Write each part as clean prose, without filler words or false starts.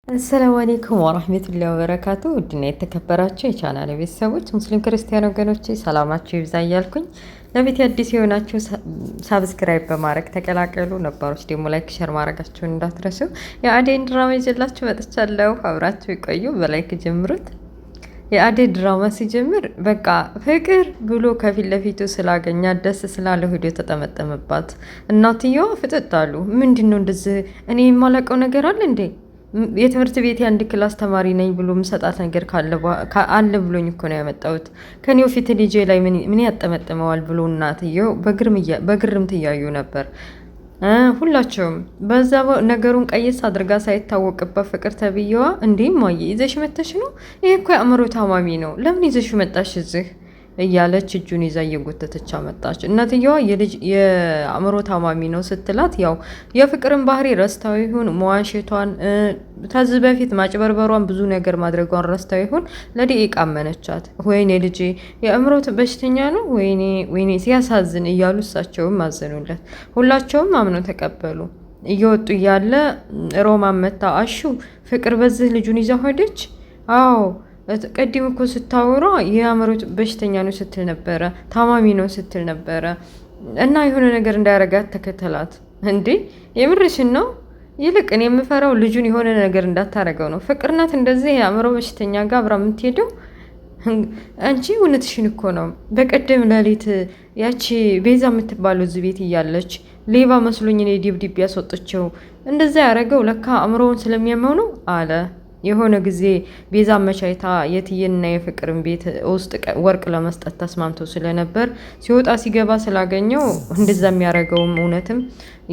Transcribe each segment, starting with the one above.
አሰላሙ አለይኩም ወራህመቱላሂ ወበረካቱ። ውድና የተከበራችሁ የቻናል ቤተሰቦች ሙስሊም ክርስቲያን ወገኖቼ ሰላማችሁ ይብዛ እያልኩኝ ለቤት አዲስ የሆናችሁ ሳብስክራይብ በማድረግ ተቀላቀሉ። ነባሮች ደግሞ ላይክ ሸር ማድረጋችሁን እንዳትረሱ። የአደይን ድራማ ይዤላችሁ መጥቻለሁ። አብራችሁ ይቆዩ። በላይክ ጀምሩት። የአደይ ድራማ ሲጀምር በቃ ፍቅር ብሎ ከፊት ለፊቱ ስላገኛት ደስ ስላለው ሂዶ ተጠመጠመባት። እናትየዋ ፍጥጥ አሉ። ምንድን ነው እንደዚህ? እኔ የማላውቀው ነገር አለ እንዴ? የትምህርት ቤት የአንድ ክላስ ተማሪ ነኝ ብሎ ምሰጣት ነገር አለ ብሎኝ እኮ ነው ያመጣሁት። ከኔው ፊት ልጄ ላይ ምን ያጠመጥመዋል ብሎ እናትየው በግርምት እያዩ ነበር። ሁላቸውም በዛ ነገሩን ቀየስ አድርጋ ሳይታወቅበት ፍቅር ተብዬዋ እንዲህ ማየ ይዘሽ መተሽ ነው? ይሄ እኮ የአእምሮ ታማሚ ነው። ለምን ይዘሽ መጣሽ እዚህ እያለች እጁን ይዛ እየጎተተች አመጣች። እናትየዋ የአእምሮ ታማሚ ነው ስትላት ያው የፍቅርን ባህሪ ረስታው ይሁን መዋሸቷን ከዚህ በፊት ማጭበርበሯን ብዙ ነገር ማድረጓን ረስታው ይሁን ለደቂቃ አመነቻት። ወይኔ ልጄ የአእምሮ በሽተኛ ነው፣ ወይኔ ሲያሳዝን እያሉ እሳቸውም አዘኑለት። ሁላቸውም አምነው ተቀበሉ። እየወጡ እያለ ሮማን መታ አሹ ፍቅር በዚህ ልጁን ይዛ ሆደች። አዎ ቀድም እኮ ስታወራ የአእምሮ በሽተኛ ነው ስትል ነበረ፣ ታማሚ ነው ስትል ነበረ እና የሆነ ነገር እንዳያረጋት ተከተላት። እንዴ የምርሽን ነው? ይልቅ እኔ የምፈራው ልጁን የሆነ ነገር እንዳታረገው ነው። ፍቅር ናት እንደዚህ የአእምሮ በሽተኛ ጋር አብራ የምትሄደው? አንቺ እውነትሽን እኮ ነው። በቀደም ሌሊት ያቺ ቤዛ የምትባለው እዚህ ቤት እያለች ሌባ መስሎኝ እኔ ዲብዲብ ያስወጥቸው እንደዛ ያረገው ለካ አእምሮውን ስለሚያመው ነው አለ። የሆነ ጊዜ ቤዛ አመቻይታ የትዬና የፍቅርን ቤት ውስጥ ወርቅ ለመስጠት ተስማምተው ስለነበር ሲወጣ ሲገባ ስላገኘው እንደዛ የሚያደርገውም እውነትም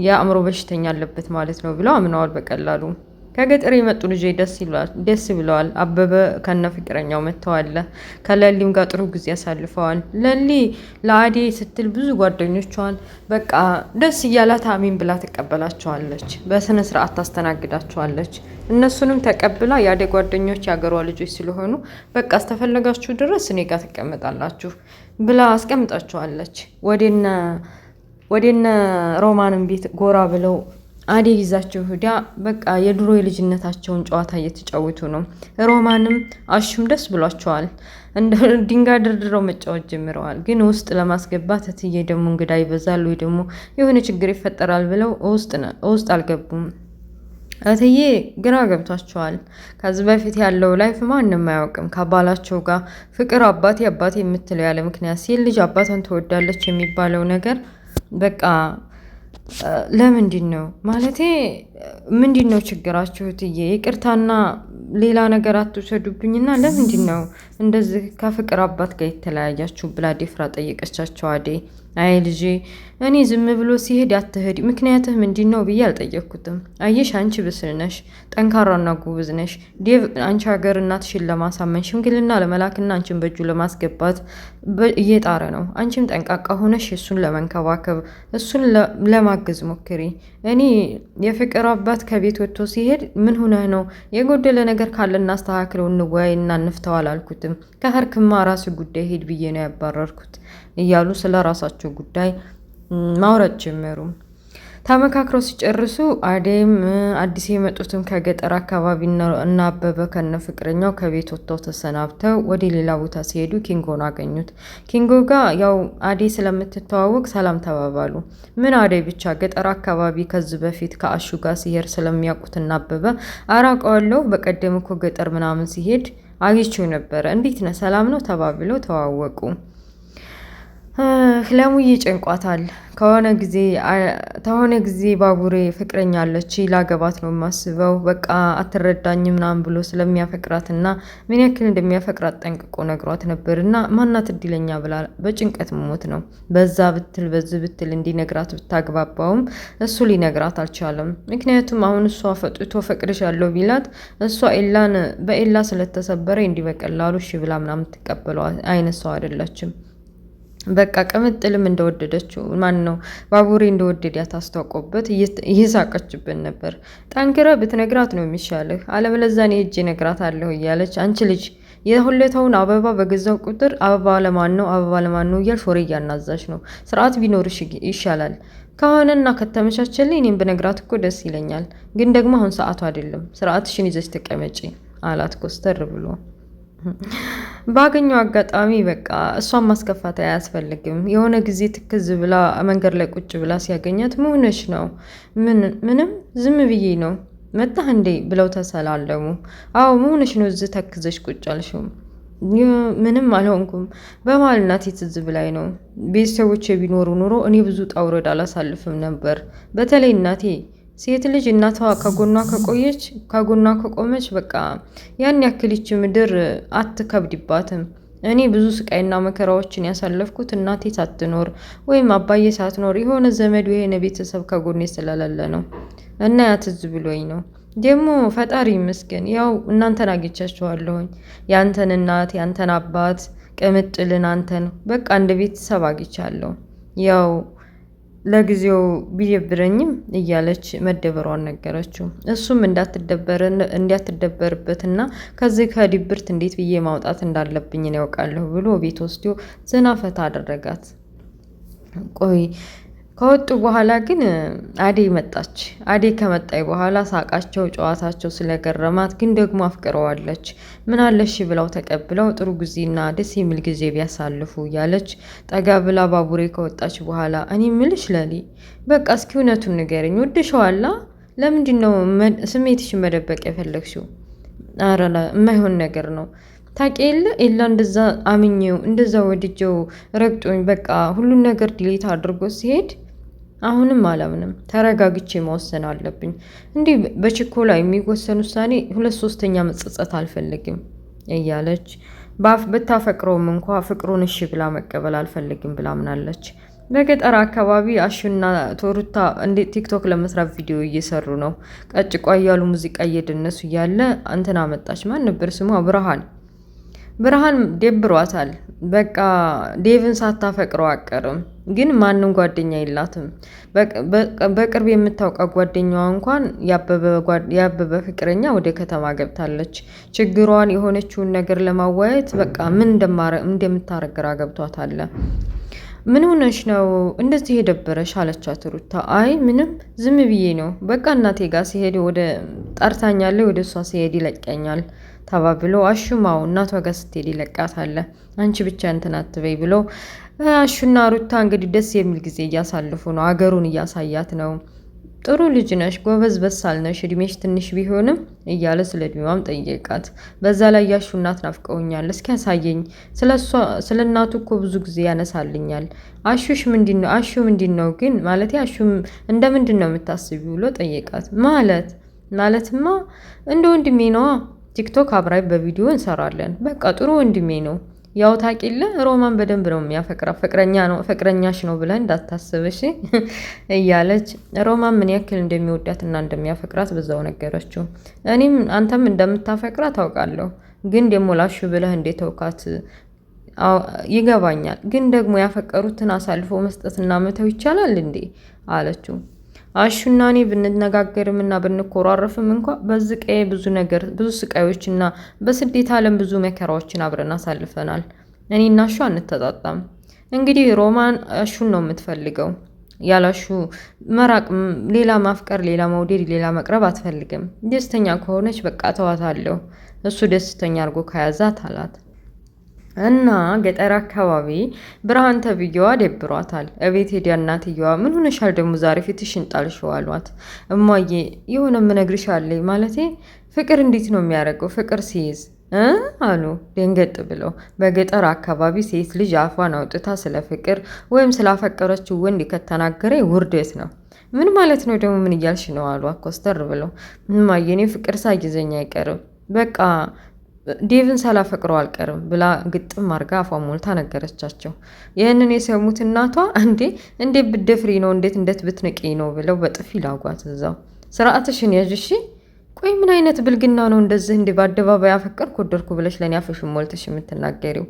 የአእምሮ በሽተኛ አለበት ማለት ነው ብለው አምነዋል በቀላሉ። ከገጠር የመጡ ልጅ ደስ ብለዋል። አበበ ከነ ፍቅረኛው መጥተዋል። ከለሊም ጋር ጥሩ ጊዜ አሳልፈዋል። ለሊ ለአዴ ስትል ብዙ ጓደኞቿን በቃ ደስ እያላት አሚን ብላ ትቀበላቸዋለች። በስነ ስርዓት ታስተናግዳቸዋለች። እነሱንም ተቀብላ የአዴ ጓደኞች የአገሯ ልጆች ስለሆኑ በቃ አስተፈለጋችሁ ድረስ እኔ ጋር ትቀመጣላችሁ ብላ አስቀምጣቸዋለች። ወደነ ሮማንን ቤት ጎራ ብለው አዴ ይዛቸው ሂዳ በቃ የድሮ የልጅነታቸውን ጨዋታ እየተጫወቱ ነው። ሮማንም አሹም ደስ ብሏቸዋል። እንደ ድንጋይ ድርድረው መጫወት ጀምረዋል። ግን ውስጥ ለማስገባት እትዬ ደግሞ እንግዳ ይበዛል ወይ ደግሞ የሆነ ችግር ይፈጠራል ብለው ውስጥ አልገቡም። እትዬ ግራ ገብቷቸዋል። ከዚህ በፊት ያለው ላይፍ ማንም አያውቅም። ከባላቸው ጋር ፍቅር አባቴ የምትለው ያለ ምክንያት ሴት ልጅ አባቷን ትወዳለች የሚባለው ነገር በቃ ለምንድን ነው ማለቴ ምንድን ነው ችግራችሁ እትዬ? ይቅርታና ሌላ ነገር አትውሰዱብኝና ለምንድን ነው እንደዚህ ከፍቅር አባት ጋር የተለያያችሁ ብላ ዴፍራ ጠየቀቻቸው። አዴ አይ ልጄ እኔ ዝም ብሎ ሲሄድ አትሄድ ምክንያትህ ምንድን ነው ብዬ አልጠየቅኩትም። አየሽ አንቺ ብስል ነሽ፣ ጠንካራና ጉብዝ ነሽ። ዴቭ አንቺ ሀገር እናትሽን ለማሳመን ሽምግልና ለመላክና አንቺን በእጁ ለማስገባት እየጣረ ነው። አንቺም ጠንቃቃ ሆነሽ እሱን ለመንከባከብ እሱን ለማገዝ ሞክሪ። እኔ የፍቅር አባት ከቤት ወጥቶ ሲሄድ ምን ሆነህ ነው? የጎደለ ነገር ካለ እናስተካክለው፣ እንወያይና እንፍተው አላልኩትም። ከህርክማ ራሱ ጉዳይ ሄድ ብዬ ነው ያባረርኩት እያሉ ስለ ራሳቸው ጉዳይ ማውራት ጀመሩ። ተመካክረው ሲጨርሱ አዴም አዲስ የመጡትም ከገጠር አካባቢ እና አበበ ከነ ፍቅረኛው ከቤት ወጥተው ተሰናብተው ወደ ሌላ ቦታ ሲሄዱ ኪንጎን አገኙት። ኪንጎ ጋር ያው አዴ ስለምትተዋወቅ ሰላም ተባባሉ። ምን አዴ ብቻ ገጠር አካባቢ ከዚህ በፊት ከአሹ ጋር ሲሄድ ስለሚያውቁት እና አበበ አራቀዋለሁ በቀደም እኮ ገጠር ምናምን ሲሄድ አግኝቼው ነበረ፣ እንዴት ነህ ሰላም ነው ተባብለው ተዋወቁ። ለሙዬ ጨንቋታል። ከሆነ ጊዜ ባቡሬ ፍቅረኛ አለች ላገባት ነው የማስበው በቃ አትረዳኝ ምናምን ብሎ ስለሚያፈቅራትና ምን ያክል እንደሚያፈቅራት ጠንቅቆ ነግሯት ነበርና ማናት እድለኛ ብላ በጭንቀት ሞት ነው። በዛ ብትል በዚህ ብትል እንዲነግራት ብታግባባውም እሱ ሊነግራት አልቻለም። ምክንያቱም አሁን እሷ ፈጥቶ ፈቅድሻለሁ ቢላት እሷ በኤላ ስለተሰበረ እንዲህ በቀላሉ እሺ ብላ ምናምን ትቀበለው አይነት ሰው አይደለችም። በቃ ቅምጥልም እንደወደደችው ማን ነው ባቡሬ እንደወደዳት አስታውቆበት እየሳቀችብን ነበር። ጠንክረ ብትነግራት ነው የሚሻልህ፣ አለበለዚያ እኔ ሄጄ እነግራታለሁ እያለች አንቺ ልጅ የሁለታውን አበባ በገዛው ቁጥር አበባ ለማን ነው እያልሽ ወሬ እያናዛሽ ነው። ስርዓት ቢኖርሽ ይሻላል። ከሆነና ከተመቻቸልኝ እኔም ብነግራት እኮ ደስ ይለኛል። ግን ደግሞ አሁን ሰዓቱ አይደለም። ስርዓትሽን ይዘሽ ተቀመጪ አላት ኮስተር ብሎ። ባገኘው አጋጣሚ በቃ እሷን ማስከፋት አያስፈልግም። የሆነ ጊዜ ትክዝ ብላ መንገድ ላይ ቁጭ ብላ ሲያገኛት መሆነች ነው? ምንም ዝም ብዬ ነው። መጣህ እንዴ ብለው ተሰላለሙ። አዎ መሆነች ነው እዚህ ተክዘሽ ቁጭ አልሽው? ምንም አልሆንኩም። በመሀል እናቴ ትዝ ብላኝ ነው። ቤተሰቦቼ ቢኖሩ ኑሮ እኔ ብዙ ጣውረድ አላሳልፍም ነበር። በተለይ እናቴ ሴት ልጅ እናቷ ከጎኗ ከቆመች በቃ ያን ያክልች ምድር አትከብድባትም። እኔ ብዙ ስቃይና መከራዎችን ያሳለፍኩት እናቴ ሳትኖር ወይም አባዬ ሳትኖር የሆነ ዘመድ የሆነ ቤተሰብ ከጎኔ ስለሌለ ነው። እና ያ ትዝ ብሎኝ ነው። ደግሞ ፈጣሪ ይመስገን ያው እናንተን አግኝቻችኋለሁኝ። ያንተን እናት፣ ያንተን አባት፣ ቅምጥልን አንተን በቃ እንደ ቤተሰብ አግኝቻለሁ። ያው ለጊዜው ቢደብረኝም እያለች መደበሯን ነገረችው። እሱም እንዳትደበርበትና ከዚህ ከድብርት እንዴት ብዬ ማውጣት እንዳለብኝ ያውቃለሁ ብሎ ቤት ወስዶ ዘና ፈታ አደረጋት። ቆይ ከወጡ በኋላ ግን አደይ መጣች። አደይ ከመጣይ በኋላ ሳቃቸው፣ ጨዋታቸው ስለገረማት ግን ደግሞ አፍቅረዋለች። ምን አለሽ ብለው ተቀብለው ጥሩ ጊዜና ደስ የሚል ጊዜ ቢያሳልፉ እያለች ጠጋ ብላ ባቡሬ ከወጣች በኋላ እኔ ምልሽ ለሊ በቃ እስኪ እውነቱን ንገረኝ፣ ወድሸዋላ? ለምንድን ነው ስሜትሽን መደበቅ የፈለግሽው? ኧረ የማይሆን ነገር ነው ታውቂ የለ ኤላ እንደዛ አምኜው እንደዛ ወድጀው ረግጦኝ በቃ ሁሉን ነገር ዲሌት አድርጎ ሲሄድ አሁንም አላምንም። ተረጋግቼ መወሰን አለብኝ። እንዲህ በችኮላ የሚወሰን ውሳኔ 2/3 መጸጸት አልፈልግም እያለች ብታፈቅረውም እንኳ ፍቅሩን እሺ ብላ መቀበል አልፈልግም ብላ ምናለች። በገጠር አካባቢ አሹና ቶሩታ እንዴት ቲክቶክ ለመስራት ቪዲዮ እየሰሩ ነው። ቀጭቋ እያሉ ሙዚቃ እየደነሱ እያለ እንትና መጣች። ማን ነበር ስሟ? ብርሃን ደብሯታል። በቃ ዴቭን ሳታፈቅረው አቀርም። ግን ማንም ጓደኛ የላትም። በቅርብ የምታውቃት ጓደኛዋ እንኳን ያበበ ፍቅረኛ ወደ ከተማ ገብታለች። ችግሯን የሆነችውን ነገር ለማዋየት በቃ ምን እንደምታረግ ግራ ገብቷታል። ምን ሆነሽ ነው እንደዚህ የደበረሽ? አለቻት ሩታ። አይ ምንም ዝም ብዬ ነው። በቃ እናቴ ጋር ሲሄድ ወደ ጠርታኛለች፣ ወደ እሷ ሲሄድ ይለቀኛል ተባብሎ አሹማው እናቷ ጋር ስትሄድ ይለቃታል። አንቺ ብቻ እንትን አትበይ ብሎ አሹና ሩታ እንግዲህ ደስ የሚል ጊዜ እያሳልፉ ነው። አገሩን እያሳያት ነው። ጥሩ ልጅ ነሽ፣ ጎበዝ በሳል ነሽ፣ እድሜሽ ትንሽ ቢሆንም እያለ ስለ እድሜዋም ጠየቃት። በዛ ላይ ያሹ እናት ናፍቀውኛል፣ እስኪ ያሳየኝ፣ ስለ እናቱ እኮ ብዙ ጊዜ ያነሳልኛል። አሹ ምንድን ነው ግን ማለት አሹ እንደ ምንድን ነው የምታስቢው ብሎ ጠየቃት። ማለትማ እንደ ወንድሜ ነዋ። ቲክቶክ አብራይ በቪዲዮ እንሰራለን። በቃ ጥሩ ወንድሜ ነው። ያው ታቂለ ሮማን በደንብ ነው የሚያፈቅራ ፍቅረኛሽ ነው ብለን እንዳታስብሽ እያለች ሮማን ምን ያክል እንደሚወዳትና እንደሚያፈቅራት በዛው ነገረችው። እኔም አንተም እንደምታፈቅራ ታውቃለሁ፣ ግን ደግሞ ላሹ ብለህ እንዴት ተውካት ይገባኛል። ግን ደግሞ ያፈቀሩትን አሳልፎ መስጠትና መተው ይቻላል እንዴ አለችው። አሹና እኔ ብንነጋገርም እና ብንኮራረፍም እንኳ በዚህ ቀዬ ብዙ ስቃዮችና በስደት ዓለም ብዙ መከራዎችን አብረን አሳልፈናል። እኔና አሹ አንተጣጣም። እንግዲህ ሮማን አሹን ነው የምትፈልገው። ያላሹ መራቅ፣ ሌላ ማፍቀር፣ ሌላ መውደድ፣ ሌላ መቅረብ አትፈልግም። ደስተኛ ከሆነች በቃ ተዋታለሁ፣ እሱ ደስተኛ አድርጎ ከያዛት አላት። እና ገጠር አካባቢ ብርሃን ተብዬዋ ደብሯታል። እቤት ሄዳ እናትየዋ ምን ሆነሻል ደግሞ ዛሬ ፊትሽን ጣልሽው አሏት። እማዬ የሆነ ምነግርሽ አለኝ፣ ማለቴ ፍቅር እንዴት ነው የሚያደርገው ፍቅር ሲይዝ አሉ ደንገጥ ብለው። በገጠር አካባቢ ሴት ልጅ አፏን አውጥታ ስለ ፍቅር ወይም ስላፈቀረችው ወንድ ከተናገረ ውርደት ነው። ምን ማለት ነው ደግሞ ምን እያልሽ ነው አሉ ኮስተር ብለው። እማዬ እኔ ፍቅር ሳይዘኝ አይቀርም በቃ ዴቭን ሳላፈቅረው አልቀርም ብላ ግጥም አርጋ አፏ ሞልታ ነገረቻቸው። ይህንን የሰሙት እናቷ እንዴት ብትደፍሪ ነው እንዴት ብትንቂ ነው ብለው በጥፊ ላጓት። እዛው ስርዓትሽን ያዥሽ። ቆይ ምን አይነት ብልግና ነው እንደዚህ በአደባባይ አፈቀርኩ ወደድኩ ብለሽ ለኔ አፍሽን ሞልተሽ የምትናገሪው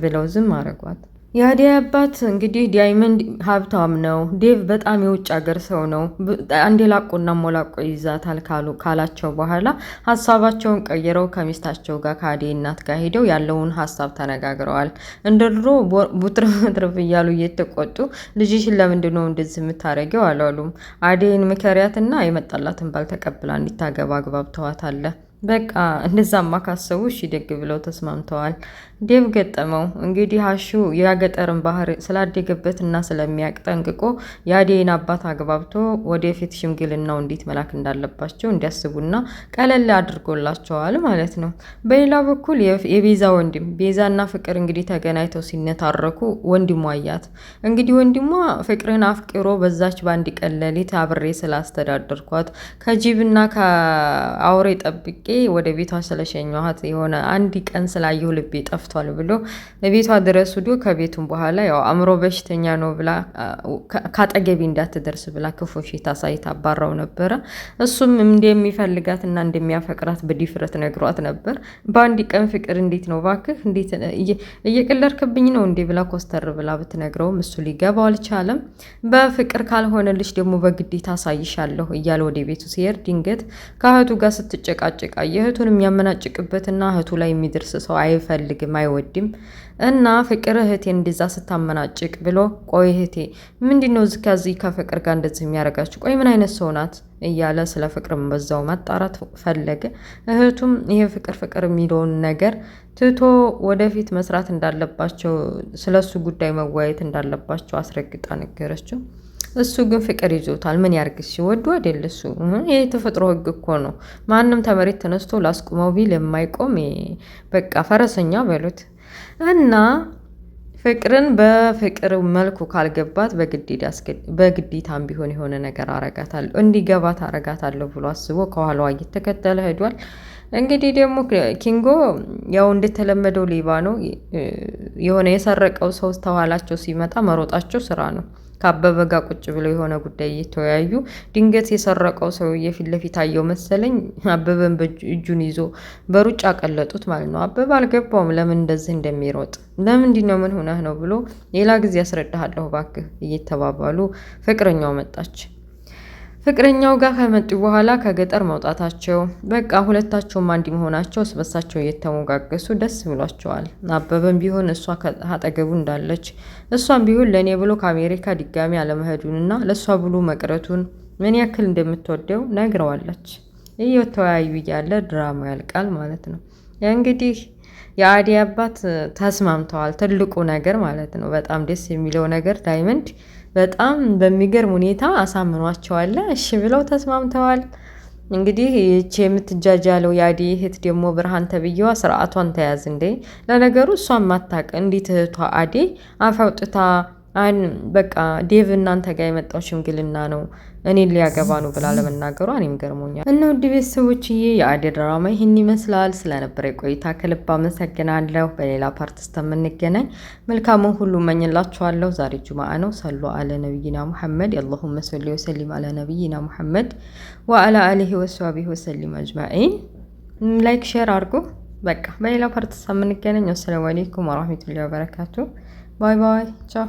ብለው ዝም አረጓት። የአደይ አባት እንግዲህ ዳይመንድ ሀብታም ነው። ዴቭ በጣም የውጭ ሀገር ሰው ነው። አንዴ ላቆና ሞላቆ ይዛታል ካላቸው በኋላ ሀሳባቸውን ቀይረው ከሚስታቸው ጋር ከአደይ እናት ጋር ሄደው ያለውን ሀሳብ ተነጋግረዋል። እንደ ድሮ ቡትርፍ እያሉ እየተቆጡ ልጅሽን ለምንድን ነው እንደዚህ የምታደርጊው አላሉም። አደይን ምከሪያትና የመጣላትን ባል ተቀብላ እንዲታገባ አግባብተዋታል። በቃ እንደዛማ ካሰቡ እሺ ደግ ብለው ተስማምተዋል። ዴቭ ገጠመው እንግዲህ አሹ የገጠርን ባህር ስላደገበትና ስለሚያቅ ጠንቅቆ የአደይን አባት አግባብቶ ወደፊት ሽምግልናው እንዴት መላክ እንዳለባቸው እንዲያስቡና ቀለል አድርጎላቸዋል ማለት ነው። በሌላ በኩል የቤዛ ወንድም ቤዛና ፍቅር እንግዲህ ተገናኝተው ሲነታረኩ ወንድሟ አያት። እንግዲህ ወንድሟ ፍቅርን አፍቅሮ በዛች በአንድ ቀን ሌሊት አብሬ ስላስተዳደርኳት ከጅብና ከአውሬ ጠብቄ ወደ ቤቷ ስለሸኘኋት የሆነ አንድ ቀን ስላየሁ ልቤ ጠፍቷል ብሎ ቤቷ ድረስ ሂዶ ከቤቱም በኋላ ያው አእምሮ በሽተኛ ነው ብላ ካጠገቢ እንዳትደርስ ብላ ክፉ ፊት አሳይታ አባራው ነበረ። እሱም እንደሚፈልጋትና እንደሚያፈቅራት በድፍረት ነግሯት ነበር። በአንድ ቀን ፍቅር እንዴት ነው ባክህ እንዴት እየቀለድክብኝ ነው እንዴ ብላ ኮስተር ብላ ብትነግረውም እሱ ሊገባው አልቻለም። በፍቅር ካልሆነልሽ ደግሞ በግዴታ አሳይሻለሁ እያለ ወደ ቤቱ ሲሄድ ድንገት ከእህቱ ጋር ስትጨቃጨቃ የእህቱን የሚያመናጭቅበትና እህቱ ላይ የሚደርስ ሰው አይፈልግም አይወድም። እና ፍቅር እህቴ እንደዛ ስታመናጭቅ ብሎ ቆይ እህቴ ምንድነው ከዚህ ከፍቅር ጋር እንደዚህ የሚያደርጋችሁ? ቆይ ምን አይነት ሰው ናት እያለ ስለ ፍቅርም በዛው ማጣራት ፈለገ። እህቱም ይሄ ፍቅር የሚለውን ነገር ትቶ ወደፊት መስራት እንዳለባቸው ስለሱ ጉዳይ መወያየት እንዳለባቸው አስረግጣ ነገረችው። እሱ ግን ፍቅር ይዞታል። ምን ያርግሽ? ወዶ አይደል እሱ። ይሄ የተፈጥሮ ህግ እኮ ነው። ማንም ተመሬት ተነስቶ ላስቁመው ቢል የማይቆም በቃ ፈረሰኛ በሉት። እና ፍቅርን በፍቅር መልኩ ካልገባት በግዴታም ቢሆን የሆነ ነገር አረጋታለሁ እንዲገባት አረጋታለሁ ብሎ አስቦ ከኋላዋ እየተከተለ ሄዷል። እንግዲህ ደግሞ ኪንጎ ያው እንደተለመደው ሌባ ነው። የሆነ የሰረቀው ሰው ተኋላቸው ሲመጣ መሮጣቸው ስራ ነው። ከአበበ ጋር ቁጭ ብለው የሆነ ጉዳይ እየተወያዩ ድንገት የሰረቀው ሰውዬ ፊት ለፊት አየው መሰለኝ። አበበን እጁን ይዞ በሩጫ ቀለጡት ማለት ነው። አበበ አልገባውም ለምን እንደዚህ እንደሚሮጥ። ለምንድን ነው ምን ሆነህ ነው ብሎ ሌላ ጊዜ ያስረዳሃለሁ እባክህ እየተባባሉ ፍቅረኛው መጣች። ፍቅረኛው ጋር ከመጡ በኋላ ከገጠር መውጣታቸው በቃ ሁለታቸውም አንድ መሆናቸው ስበሳቸው እየተሞጋገሱ ደስ ብሏቸዋል። አበበም ቢሆን እሷ አጠገቡ እንዳለች እሷም ቢሆን ለእኔ ብሎ ከአሜሪካ ድጋሚ አለመሄዱንና ለእሷ ብሎ መቅረቱን ምን ያክል እንደምትወደው ነግረዋለች። እየተወያዩ እያለ ድራማ ያልቃል ማለት ነው። እንግዲህ የአደይ አባት ተስማምተዋል። ትልቁ ነገር ማለት ነው። በጣም ደስ የሚለው ነገር ዳይመንድ በጣም በሚገርም ሁኔታ አሳምኗቸዋል። እሺ ብለው ተስማምተዋል። እንግዲህ ይህች የምትጃጃለው የአደይ እህት ደግሞ ብርሃን ተብዬዋ ስርዓቷን ተያዝ እንዴ! ለነገሩ እሷን ማታቅ እንዴት እህቷ አደይ አፋውጥታ በቃ ዴቭ እናንተ ጋር የመጣው ሽምግልና ነው እኔን ሊያገባ ነው ብላ ለመናገሯ እኔም ገርሞኛል። እና ውድ ቤተሰቦችዬ የአደይ ድራማ ይህን ይመስላል። ስለነበረ ቆይታ ከልብ አመሰግናለሁ። በሌላ ፓርት እስከምንገናኝ መልካሙን ሁሉ እመኝላችኋለሁ። ዛሬ ጁማአ ነው። ሰሉ አለ ነቢይና ሙሐመድ አላሁመ ሰሊ ወሰሊም አለ ነቢይና ሙሐመድ ወአላ አሊሂ ወሰህቢሂ ወሰሊም አጅማኢን። ላይክ ሼር አድርጉ። በቃ በሌላ ፓርት እስከምንገናኝ አሰላሙ አለይኩም ወራህመቱላሂ ወበረካቱ። ባይ ባይ ቻው።